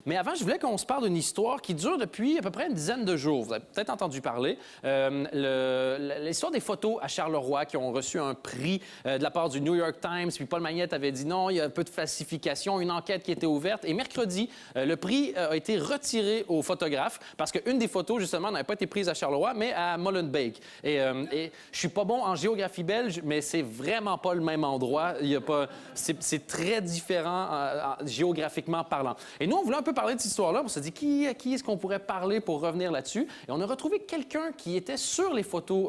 Mais avant, je voulais qu'on se parle d'une histoire qui dure depuis à peu près une dizaine de jours. Vous avez peut-être entendu parler. L'histoire des photos à Charleroi qui ont reçu un prix de la part du New York Times. Puis Paul Magnette avait dit non, il y a un peu de falsification, une enquête qui était ouverte. Et mercredi, le prix a été retiré aux photographes parce qu'une des photos, justement, n'avait pas été prise à Charleroi, mais à Molenbeek. Et je suis pas bon en géographie belge, mais c'est vraiment pas le même endroit. Il y a pas... C'est très différent géographiquement parlant. Et nous, on voulait un peu parler de cette histoire-là. On s'est dit, qui est-ce qu'on pourrait parler pour revenir là-dessus? Et on a retrouvé quelqu'un qui était sur les photos,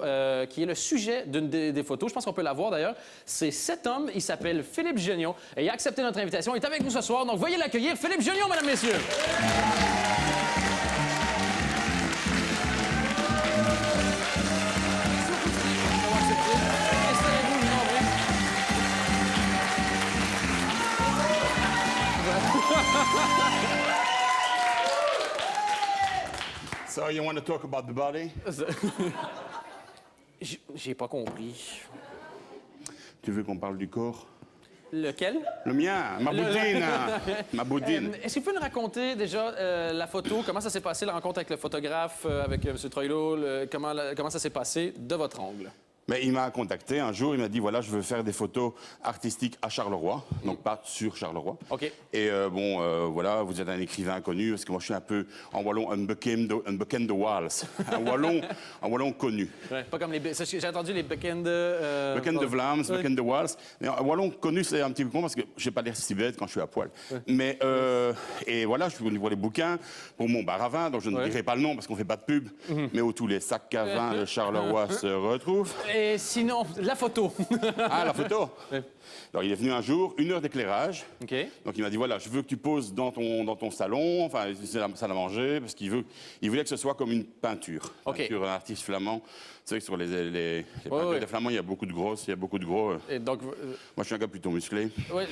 qui est le sujet d'une des photos. Je pense qu'on peut la voir, d'ailleurs. C'est cet homme. Il s'appelle Philippe Genion. Et il a accepté notre invitation. Il est avec nous ce soir. Donc, veuillez l'accueillir. Philippe Genion, mesdames, messieurs. So you want to talk about the body? J'ai pas compris. Tu veux qu'on parle du corps? Lequel? Le mien, ma boudine. Ma boudine. Est-ce que vous pouvez nous raconter déjà la photo, comment ça s'est passé, la rencontre avec le photographe, avec M. Troilo, comment ça s'est passé de votre angle? Mais il m'a contacté un jour, il m'a dit voilà, je veux faire des photos artistiques à Charleroi, donc pas sur Charleroi. OK. Et voilà, vous êtes un écrivain connu, parce que moi je suis un peu en wallon un bekende Waals, un wallon connu. Ouais, pas comme les... J'ai entendu les bekende... Bekende Vlaams, bekende Waals. Mais un wallon connu, c'est un petit peu con parce que j'ai pas l'air si bête quand je suis à poil. Ouais. Mais et voilà, je suis venu voir les bouquins pour mon bar à vin, dont je ne dirai pas le nom parce qu'on fait pas de pub, mais où tous les sacs à vin de Charleroi se retrouvent. Et sinon, la photo. Ah, la photo? Oui. Alors, il est venu un jour, 1 heure d'éclairage. OK. Donc, il m'a dit, voilà, je veux que tu poses dans ton salon, enfin, c'est la salle à manger, parce il voulait que ce soit comme une peinture. OK. Peinture d'un artiste flamand. Tu sais que sur les peintures des Flamands, il y a beaucoup de grosses, il y a beaucoup de gros. Et donc, moi, je suis un gars plutôt musclé. Oui.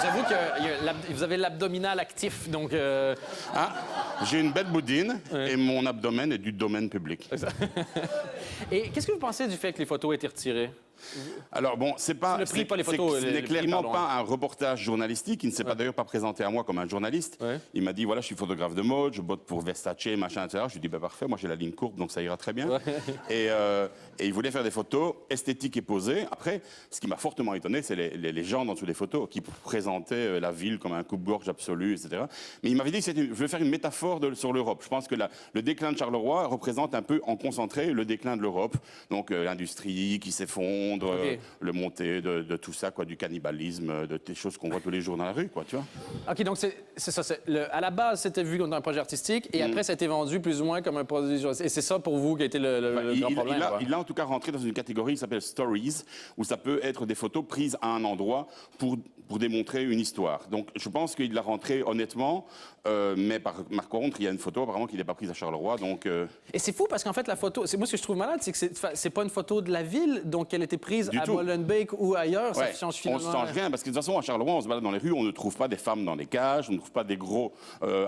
J'avoue que vous avez l'abdominal actif, donc... Ah, j'ai une belle boudine et mon abdomen est du domaine public. Et qu'est-ce que vous pensez du fait que les photos aient été retirées? Alors bon, c'est pas... Le prix, pas les photos. Ce n'est clairement pas un reportage journalistique. Il ne s'est pas d'ailleurs pas présenté à moi comme un journaliste. Ouais. Il m'a dit, voilà, je suis photographe de mode, je botte pour Versace, machin, etc. Je lui ai dit, bah, parfait, moi j'ai la ligne courbe, donc ça ira très bien. Ouais. Et il voulait faire des photos esthétiques et posées. Après, ce qui m'a fortement étonné, c'est les gens dans toutes les photos qui présentaient la ville comme un coupe-gorge absolu, etc. Mais il m'avait dit que je voulais faire une métaphore sur l'Europe. Je pense que le déclin de Charleroi représente un peu en concentré le déclin de l'Europe. Donc l'industrie qui s'effondre, le montée de tout ça, quoi, du cannibalisme, des choses qu'on voit tous les jours dans la rue, quoi, tu vois. OK, donc c'est ça. À la base, c'était vu comme un projet artistique, et après, ça a été vendu plus ou moins comme un projet... Et c'est ça, pour vous, qui a été le grand problème? Il a en tout cas rentré dans une catégorie qui s'appelle Stories, où ça peut être des photos prises à un endroit pour démontrer une histoire. Donc, je pense qu'il l'a rentré honnêtement, mais par contre, il y a une photo, apparemment, qui n'est pas prise à Charleroi, donc... Et c'est fou, parce qu'en fait, la photo... Moi, ce que je trouve malade, c'est que c'est pas une photo de la ville, donc elle était prise à Molenbeek ou ailleurs. Ouais. Ça change finalement... On ne change rien, parce que de toute façon, à Charleroi, on se balade dans les rues, on ne trouve pas des femmes dans des cages, on ne trouve pas des gros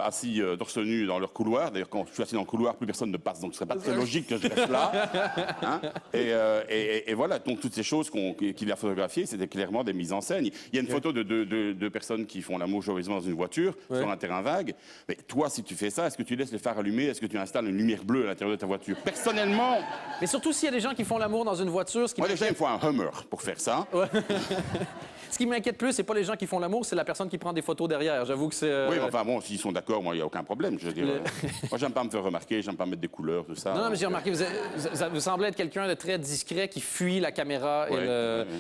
assis torse nu dans leur couloir. D'ailleurs, quand je suis assis dans le couloir, plus personne ne passe, donc ce serait pas très logique que je reste là. Hein? Et voilà, donc toutes ces choses qu'il a photographiées, c'était clairement des mises en scène. Il y a une photo de personnes qui font l'amour joyeusement dans une voiture, sur un terrain vague. Mais toi, si tu fais ça, est-ce que tu laisses les phares allumés? Est-ce que tu installes une lumière bleue à l'intérieur de ta voiture? Personnellement... Mais surtout s'il y a des gens qui font l'amour dans une voiture... Moi, déjà, il me faut un Hummer pour faire ça. Ouais. Ce qui m'inquiète plus, c'est pas les gens qui font l'amour, c'est la personne qui prend des photos derrière. J'avoue que c'est... Oui, mais enfin bon, s'ils sont d'accord, moi, il n'y a aucun problème. Je veux dire, moi, j'aime pas me faire remarquer, j'aime pas mettre des couleurs, tout ça. Non, mais j'ai remarqué, vous semblez être quelqu'un de très discret qui fuit la caméra.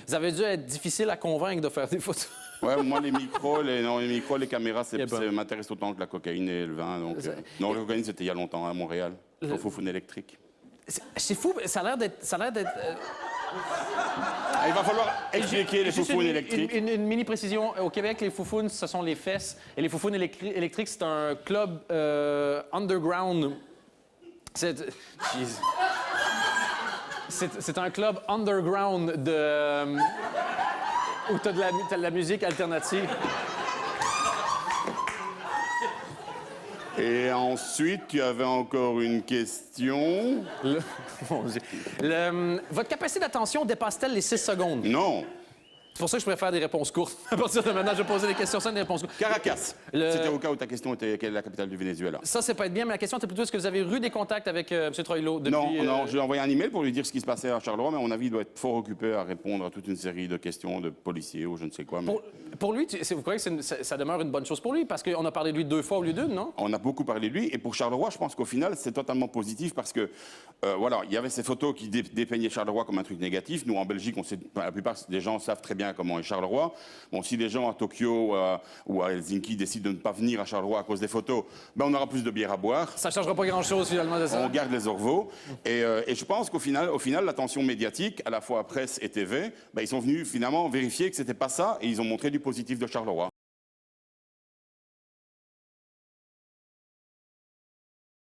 Ça avait dû être difficile à convaincre de faire des photos. Ouais, moi, les micros, les caméras, ça m'intéresse autant que la cocaïne et le vin. Donc, non, la cocaïne, c'était il y a longtemps, à Montréal. Au Foufoune électrique. C'est fou, ça a l'air d'être... Il va falloir expliquer les foufounes électriques. Une mini précision. Au Québec, les foufounes, ce sont les fesses. Et les foufounes électriques, c'est un club underground. C'est un club underground où t'as de la musique alternative. Et ensuite, tu avais encore une question. Votre capacité d'attention dépasse-t-elle les 6 secondes? Non. C'est pour ça que je préfère des réponses courtes. À partir de maintenant, je vais poser des questions sans des réponses courtes. Caracas. C'était au cas où ta question était quelle est la capitale du Venezuela. Ça, c'est pas être bien, mais la question était plutôt est-ce que vous avez eu des contacts avec M. Troilo depuis... Non, j'ai envoyé un email pour lui dire ce qui se passait à Charleroi, mais à mon avis, il doit être fort occupé à répondre à toute une série de questions de policiers ou je ne sais quoi. Mais... Pour lui, vous croyez que ça demeure une bonne chose pour lui? Parce qu'on a parlé de lui 2 fois au lieu d'une, non? On a beaucoup parlé de lui, et pour Charleroi, je pense qu'au final, c'est totalement positif parce que, voilà, il y avait ces photos qui dépeignaient Charleroi comme un truc négatif. Nous, en Belgique, la plupart des gens savent très bien comment est Charleroi. Bon, si les gens à Tokyo ou à Helsinki décident de ne pas venir à Charleroi à cause des photos, ben on aura plus de bière à boire. Ça ne changera pas grand-chose, finalement, de ça. On garde les orveaux. Et je pense qu'au final, l'attention médiatique, à la fois presse et TV, ben, ils sont venus finalement vérifier que c'était pas ça et ils ont montré du positif de Charleroi.